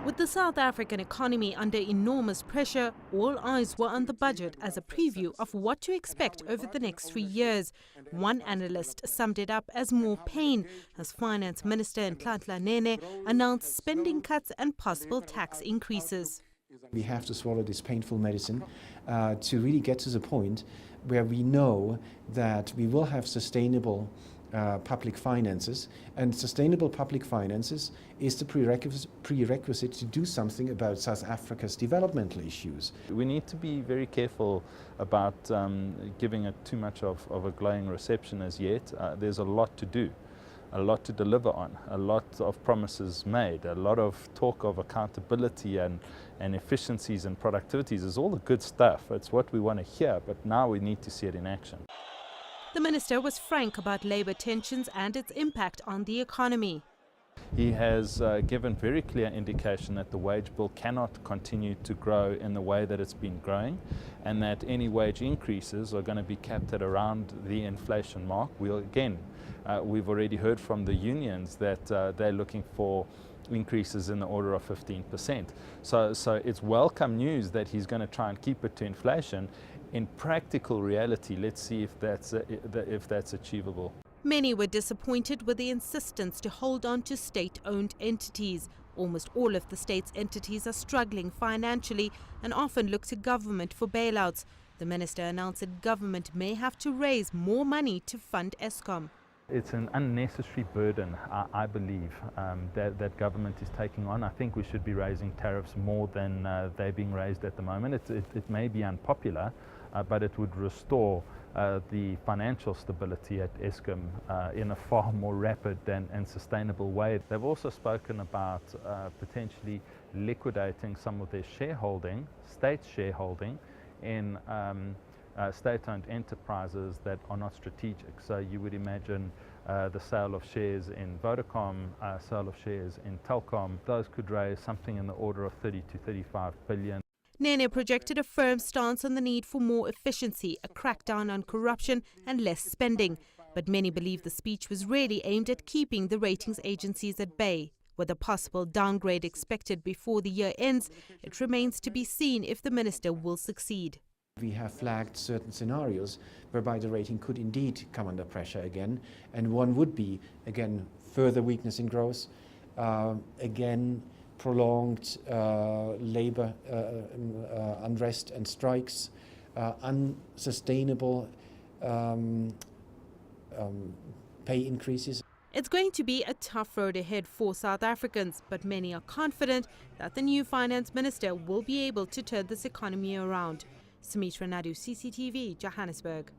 With the South African economy under enormous pressure, all eyes were on the budget as a preview of what to expect over the next 3 years. One analyst summed it up as more pain as Finance Minister Nhlanhla Nene announced spending cuts and possible tax increases. We have to swallow this painful medicine to really get to the point where we know that we will have sustainable public finances, and sustainable public finances is the prerequisite to do something about South Africa's developmental issues. We need to be very careful about giving it too much of a glowing reception as yet. There's a lot to do, a lot to deliver on, a lot of promises made, a lot of talk of accountability and efficiencies and productivities. Is all the good stuff. It's what we want to hear, but now we need to see it in action. The minister was frank about labour tensions and its impact on the economy. He has given very clear indication that the wage bill cannot continue to grow in the way that it's been growing, and that any wage increases are going to be capped at around the inflation mark. We've already heard from the unions that they're looking for increases in the order of 15%. So it's welcome news that he's going to try and keep it to inflation. In practical reality, let's see if that's achievable. Many were disappointed with the insistence to hold on to state-owned entities. Almost all of the state's entities are struggling financially and often look to government for bailouts. The minister announced that government may have to raise more money to fund Eskom. It's an unnecessary burden, I believe, that government is taking on. I think we should be raising tariffs more than they're being raised at the moment. It may be unpopular, but it would restore the financial stability at Eskom in a far more rapid and sustainable way. They've also spoken about potentially liquidating some of their shareholding, state shareholding, in state-owned enterprises that are not strategic. So you would imagine the sale of shares in Vodacom, sale of shares in Telkom. Those could raise something in the order of 30 to 35 billion. Nene projected a firm stance on the need for more efficiency, a crackdown on corruption and less spending. But many believe the speech was really aimed at keeping the ratings agencies at bay. With a possible downgrade expected before the year ends, it remains to be seen if the minister will succeed. We have flagged certain scenarios whereby the rating could indeed come under pressure again, and one would be, again, further weakness in growth, again, prolonged labour unrest and strikes, unsustainable pay increases. It's going to be a tough road ahead for South Africans, but many are confident that the new finance minister will be able to turn this economy around. Sumitra Naidu, CCTV, Johannesburg.